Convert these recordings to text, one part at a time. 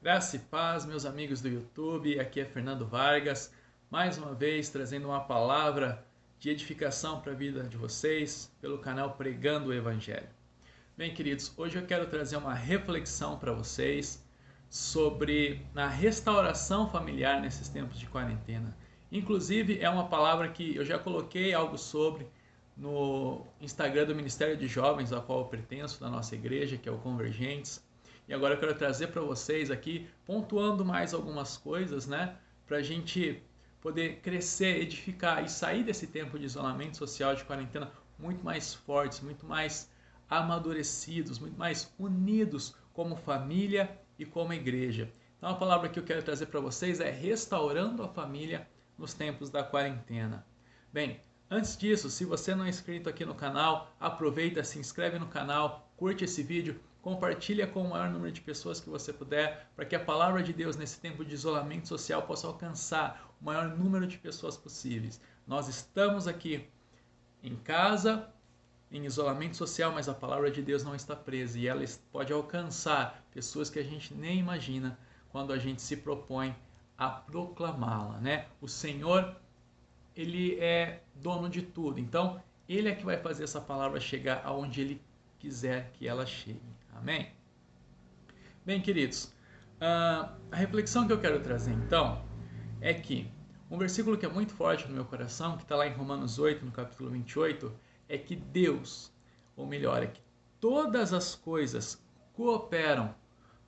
Graça e paz, meus amigos do YouTube, aqui é Fernando Vargas, mais uma vez trazendo uma palavra de edificação para a vida de vocês, pelo canal Pregando o Evangelho. Bem, queridos, hoje eu quero trazer uma reflexão para vocês sobre a restauração familiar nesses tempos de quarentena. Inclusive, é uma palavra que eu já coloquei algo sobre no Instagram do Ministério de Jovens, a qual eu pertenço, da nossa igreja, que é o Convergentes. E agora eu quero trazer para vocês aqui, pontuando mais algumas coisas, né? Para a gente poder crescer, edificar e sair desse tempo de isolamento social, de quarentena, muito mais fortes, muito mais amadurecidos, muito mais unidos como família e como igreja. Então a palavra que eu quero trazer para vocês é restaurando a família nos tempos da quarentena. Bem, antes disso, se você não é inscrito aqui no canal, aproveita, se inscreve no canal, curte esse vídeo, compartilha com o maior número de pessoas que você puder, para que a palavra de Deus nesse tempo de isolamento social possa alcançar o maior número de pessoas possíveis. Nós estamos aqui em casa, em isolamento social, mas a palavra de Deus não está presa e ela pode alcançar pessoas que a gente nem imagina quando a gente se propõe a proclamá-la, né? O Senhor, ele é dono de tudo, então ele é que vai fazer essa palavra chegar aonde ele quiser que ela chegue. Amém? Bem, queridos, a reflexão que eu quero trazer então é que um versículo que é muito forte no meu coração, que está lá em Romanos 8, no capítulo 28, é que Deus, ou melhor, é que todas as coisas cooperam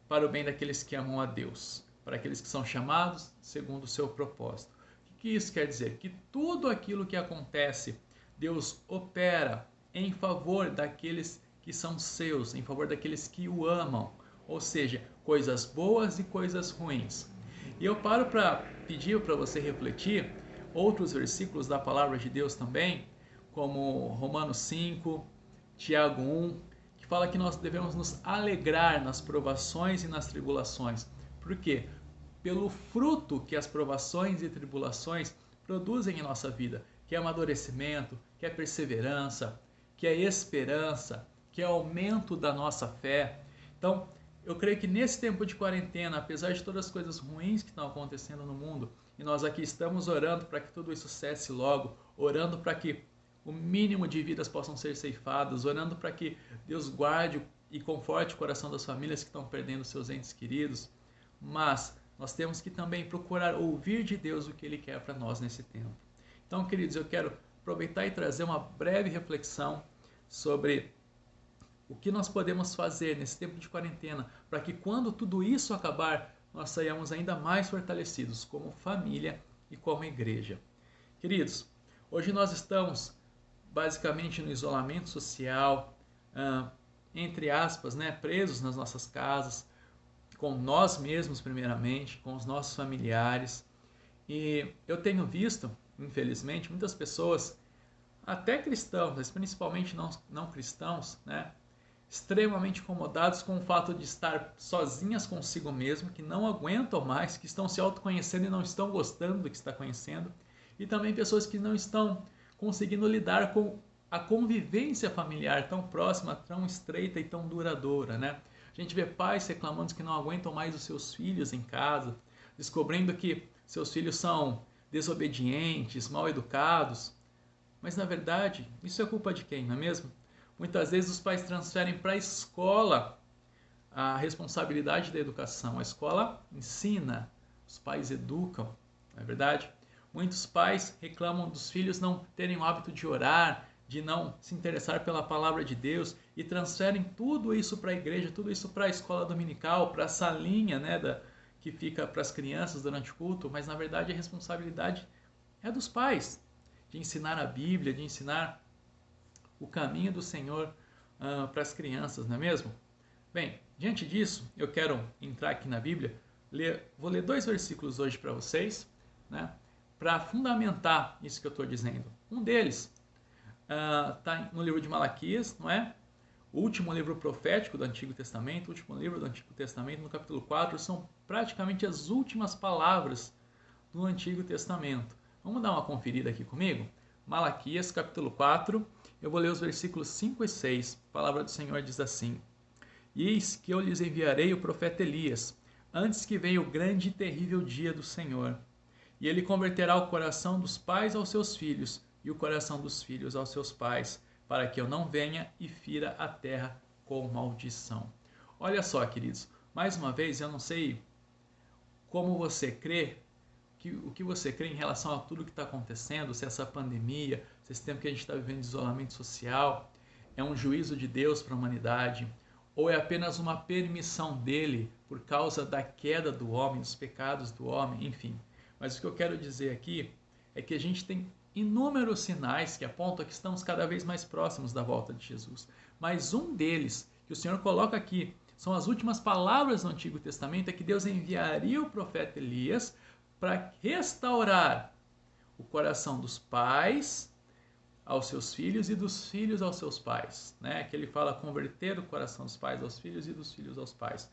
para o bem daqueles que amam a Deus, para aqueles que são chamados segundo o seu propósito. O que isso quer dizer? Que tudo aquilo que acontece, Deus opera em favor daqueles que são seus, em favor daqueles que o amam, ou seja, coisas boas e coisas ruins. E eu paro para pedir para você refletir outros versículos da palavra de Deus também, como Romanos 5, Tiago 1, que fala que nós devemos nos alegrar nas provações e nas tribulações. Por quê? Pelo fruto que as provações e tribulações produzem em nossa vida, que é amadurecimento, que é perseverança, que é esperança, que é aumento da nossa fé. Então, eu creio que nesse tempo de quarentena, apesar de todas as coisas ruins que estão acontecendo no mundo, e nós aqui estamos orando para que tudo isso cesse logo, orando para que o mínimo de vidas possam ser ceifadas, orando para que Deus guarde e conforte o coração das famílias que estão perdendo seus entes queridos. Mas nós temos que também procurar ouvir de Deus o que Ele quer para nós nesse tempo. Então, queridos, eu quero aproveitar e trazer uma breve reflexão sobre o que nós podemos fazer nesse tempo de quarentena para que quando tudo isso acabar, nós saiamos ainda mais fortalecidos como família e como igreja. Queridos, hoje nós estamos basicamente no isolamento social, entre aspas, né, presos nas nossas casas, com nós mesmos primeiramente, com os nossos familiares. E eu tenho visto, infelizmente, muitas pessoas, até cristãos, mas principalmente não cristãos, né, extremamente incomodados com o fato de estar sozinhas consigo mesmo, que não aguentam mais, que estão se autoconhecendo e não estão gostando do que está conhecendo, e também pessoas que não estão conseguindo lidar com a convivência familiar tão próxima, tão estreita e tão duradoura, né? A gente vê pais reclamando que não aguentam mais os seus filhos em casa, descobrindo que seus filhos são desobedientes, mal educados, mas na verdade, isso é culpa de quem, não é mesmo? Muitas vezes os pais transferem para a escola a responsabilidade da educação. A escola ensina, os pais educam, não é verdade? Muitos pais reclamam dos filhos não terem o hábito de orar, de não se interessar pela palavra de Deus e transferem tudo isso para a igreja, tudo isso para a escola dominical, para a salinha, né, que fica para as crianças durante o culto, mas na verdade a responsabilidade é dos pais, de ensinar a Bíblia, de ensinar o caminho do Senhor para as crianças, não é mesmo? Bem, diante disso, eu quero entrar aqui na Bíblia, vou ler 2 versículos hoje para vocês, né, para fundamentar isso que eu estou dizendo. Um deles está no livro de Malaquias, não é? O último livro profético do Antigo Testamento, o último livro do Antigo Testamento, no capítulo 4, são praticamente as últimas palavras do Antigo Testamento. Vamos dar uma conferida aqui comigo? Malaquias, capítulo 4, eu vou ler os versículos 5 e 6. A palavra do Senhor diz assim: E eis que eu lhes enviarei o profeta Elias, antes que venha o grande e terrível dia do Senhor. E ele converterá o coração dos pais aos seus filhos, e o coração dos filhos aos seus pais, para que eu não venha e fira a terra com maldição. Olha só, queridos, mais uma vez, eu não sei como você crê, o que você crê em relação a tudo que está acontecendo, se essa pandemia, se esse tempo que a gente está vivendo de isolamento social, é um juízo de Deus para a humanidade, ou é apenas uma permissão dele por causa da queda do homem, dos pecados do homem, enfim. Mas o que eu quero dizer aqui é que a gente tem inúmeros sinais que apontam que estamos cada vez mais próximos da volta de Jesus. Mas um deles, que o Senhor coloca aqui, são as últimas palavras do Antigo Testamento, é que Deus enviaria o profeta Elias para restaurar o coração dos pais aos seus filhos e dos filhos aos seus pais, né? Que ele fala converter o coração dos pais aos filhos e dos filhos aos pais.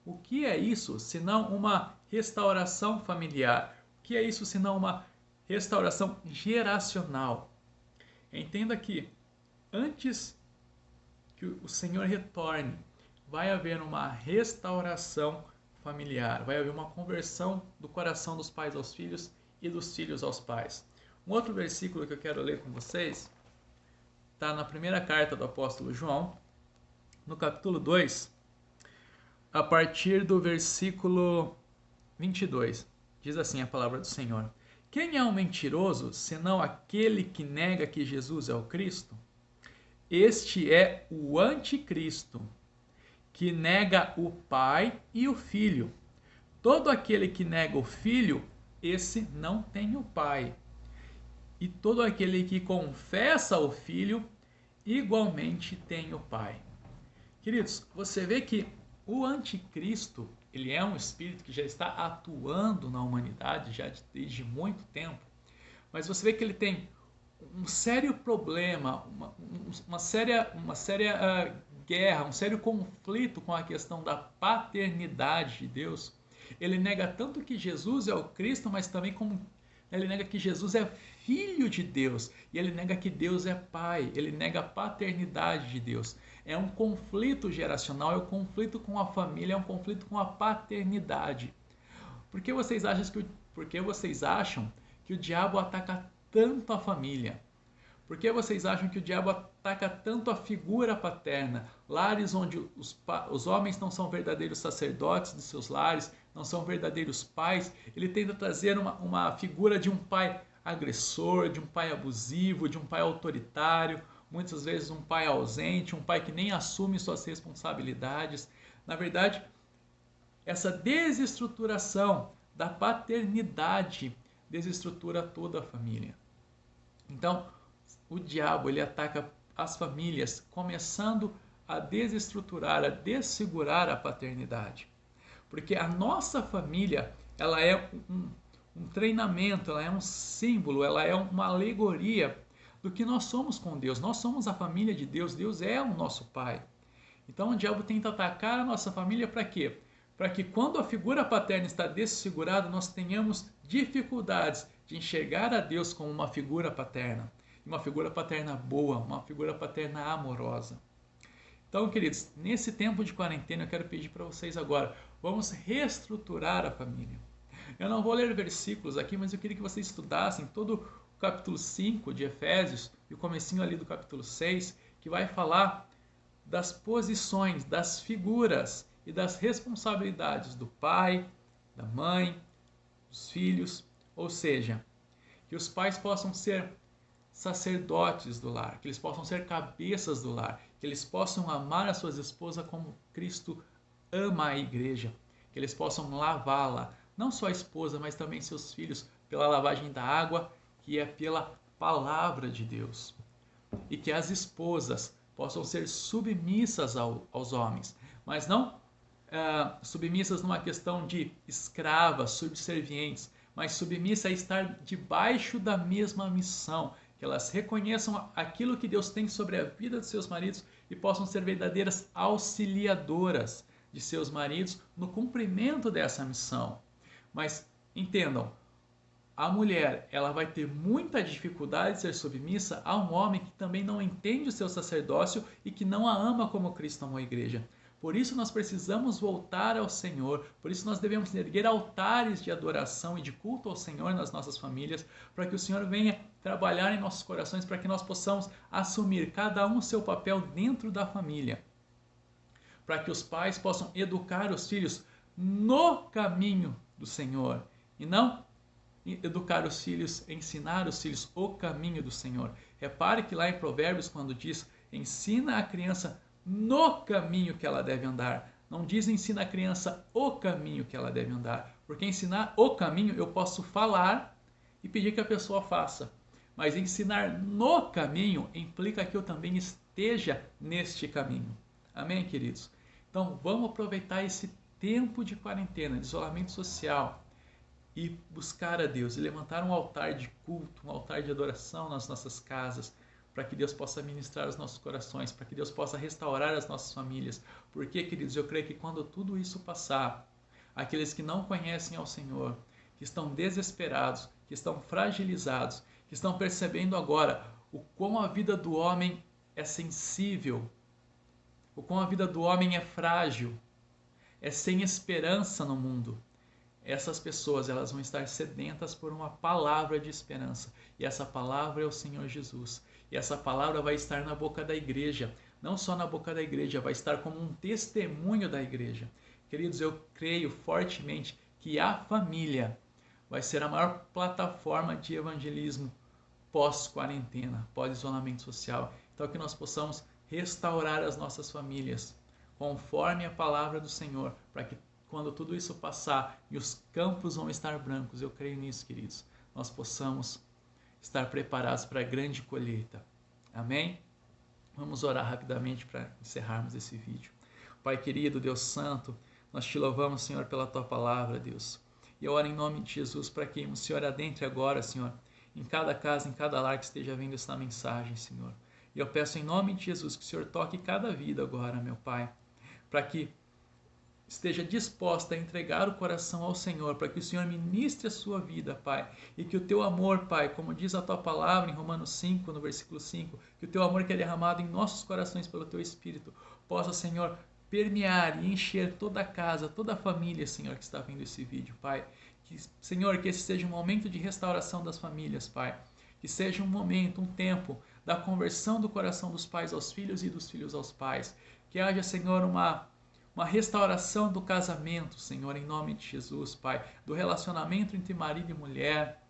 O que é isso senão uma restauração familiar? O que é isso senão uma restauração geracional? Entenda que antes que o Senhor retorne, vai haver uma restauração familiar, vai haver uma conversão do coração dos pais aos filhos e dos filhos aos pais. Um outro versículo que eu quero ler com vocês está na primeira carta do apóstolo João, no capítulo 2, a partir do versículo 22. Diz assim a palavra do Senhor: Quem é o mentiroso, senão aquele que nega que Jesus é o Cristo? Este é o anticristo, que nega o Pai e o Filho. Todo aquele que nega o Filho, esse não tem o Pai. E todo aquele que confessa o Filho, igualmente tem o Pai. Queridos, você vê que o anticristo, ele é um espírito que já está atuando na humanidade já desde muito tempo, mas você vê que ele tem um sério problema, uma séria guerra, um sério conflito com a questão da paternidade de Deus. Ele nega tanto que Jesus é o Cristo, mas também como ele nega que Jesus é filho de Deus, e ele nega que Deus é pai, ele nega a paternidade de Deus. É um conflito geracional, é um conflito com a família, é um conflito com a paternidade. Por que vocês acham que o diabo ataca tanto a família? Por que vocês acham que o diabo ataca tanto a figura paterna? Lares onde os homens não são verdadeiros sacerdotes de seus lares, não são verdadeiros pais. Ele tenta trazer uma figura de um pai agressor, de um pai abusivo, de um pai autoritário, muitas vezes um pai ausente, um pai que nem assume suas responsabilidades. Na verdade, essa desestruturação da paternidade desestrutura toda a família. Então, o diabo ele ataca as famílias, começando a desestruturar, a dessegurar a paternidade. Porque a nossa família, ela é um treinamento, ela é um símbolo, ela é uma alegoria do que nós somos com Deus. Nós somos a família de Deus, Deus é o nosso Pai. Então o diabo tenta atacar a nossa família para quê? Para que quando a figura paterna está desfigurada, nós tenhamos dificuldades de enxergar a Deus como uma figura paterna. Uma figura paterna boa, uma figura paterna amorosa. Então, queridos, nesse tempo de quarentena, eu quero pedir para vocês agora, vamos reestruturar a família. Eu não vou ler versículos aqui, mas eu queria que vocês estudassem todo o capítulo 5 de Efésios e o comecinho ali do capítulo 6, que vai falar das posições, das figuras e das responsabilidades do pai, da mãe, dos filhos, ou seja, que os pais possam ser sacerdotes do lar, que eles possam ser cabeças do lar, que eles possam amar as suas esposas como Cristo ama a igreja, que eles possam lavá-la, não só a esposa, mas também seus filhos, pela lavagem da água, que é pela palavra de Deus. E que as esposas possam ser submissas aos homens, mas não submissas numa questão de escravas, subservientes, mas submissa a estar debaixo da mesma missão, que elas reconheçam aquilo que Deus tem sobre a vida de seus maridos e possam ser verdadeiras auxiliadoras de seus maridos no cumprimento dessa missão. Mas entendam, a mulher ela vai ter muita dificuldade de ser submissa a um homem que também não entende o seu sacerdócio e que não a ama como Cristo amou a igreja. Por isso nós precisamos voltar ao Senhor, por isso nós devemos erguer altares de adoração e de culto ao Senhor nas nossas famílias, para que o Senhor venha trabalhar em nossos corações, para que nós possamos assumir cada um o seu papel dentro da família, para que os pais possam educar os filhos no caminho do Senhor, e não educar os filhos, ensinar os filhos o caminho do Senhor. Repare que lá em Provérbios, quando diz, ensina a criança no caminho que ela deve andar. Não diz ensina a criança o caminho que ela deve andar. Porque ensinar o caminho eu posso falar e pedir que a pessoa faça. Mas ensinar no caminho implica que eu também esteja neste caminho. Amém, queridos? Então vamos aproveitar esse tempo de quarentena, de isolamento social, e buscar a Deus e levantar um altar de culto, um altar de adoração nas nossas casas, para que Deus possa ministrar os nossos corações, para que Deus possa restaurar as nossas famílias. Porque, queridos, eu creio que quando tudo isso passar, aqueles que não conhecem ao Senhor, que estão desesperados, que estão fragilizados, que estão percebendo agora o quão a vida do homem é sensível, o quão a vida do homem é frágil, é sem esperança no mundo. Essas pessoas, elas vão estar sedentas por uma palavra de esperança. E essa palavra é o Senhor Jesus. E essa palavra vai estar na boca da igreja. Não só na boca da igreja, vai estar como um testemunho da igreja. Queridos, eu creio fortemente que a família vai ser a maior plataforma de evangelismo pós-quarentena, pós-isolamento social. Então que nós possamos restaurar as nossas famílias conforme a palavra do Senhor, para que quando tudo isso passar e os campos vão estar brancos, eu creio nisso, queridos, nós possamos estar preparados para a grande colheita. Amém? Vamos orar rapidamente para encerrarmos esse vídeo. Pai querido, Deus Santo, nós te louvamos, Senhor, pela Tua palavra, Deus. E eu oro em nome de Jesus para que o Senhor adentre agora, Senhor, em cada casa, em cada lar que esteja vendo essa mensagem, Senhor. E eu peço em nome de Jesus que o Senhor toque cada vida agora, meu Pai, para que esteja disposta a entregar o coração ao Senhor, para que o Senhor ministre a sua vida, Pai, e que o teu amor, Pai, como diz a tua palavra em Romanos 5, no versículo 5, que o teu amor que é derramado em nossos corações pelo teu Espírito, possa, Senhor, permear e encher toda a casa, toda a família, Senhor, que está vendo esse vídeo, Pai. Que, Senhor, que esse seja um momento de restauração das famílias, Pai. Que seja um momento, um tempo da conversão do coração dos pais aos filhos e dos filhos aos pais. Que haja, Senhor, uma restauração do casamento, Senhor, em nome de Jesus, Pai, do relacionamento entre marido e mulher,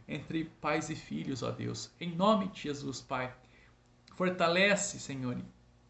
entre pais e filhos, ó Deus, em nome de Jesus, Pai. Fortalece, Senhor,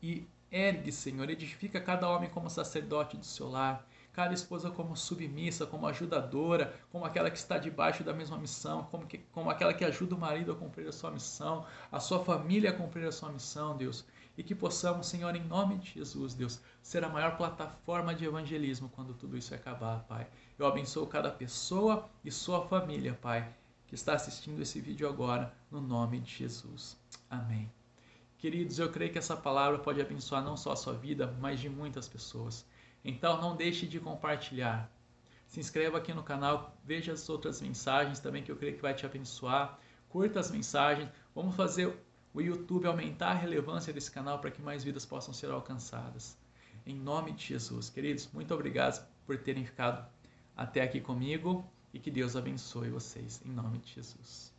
e ergue, Senhor, edifica cada homem como sacerdote do seu lar, cada esposa como submissa, como ajudadora, como aquela que está debaixo da mesma missão, como aquela que ajuda o marido a cumprir a sua missão, a sua família a cumprir a sua missão, Deus. E que possamos, Senhor, em nome de Jesus, Deus, ser a maior plataforma de evangelismo quando tudo isso acabar, Pai. Eu abençoo cada pessoa e sua família, Pai, que está assistindo esse vídeo agora, no nome de Jesus. Amém. Queridos, eu creio que essa palavra pode abençoar não só a sua vida, mas de muitas pessoas. Então não deixe de compartilhar. Se inscreva aqui no canal, veja as outras mensagens também que eu creio que vai te abençoar. Curta as mensagens, vamos fazer o YouTube aumentar a relevância desse canal para que mais vidas possam ser alcançadas. Em nome de Jesus. Queridos, muito obrigado por terem ficado até aqui comigo e que Deus abençoe vocês. Em nome de Jesus.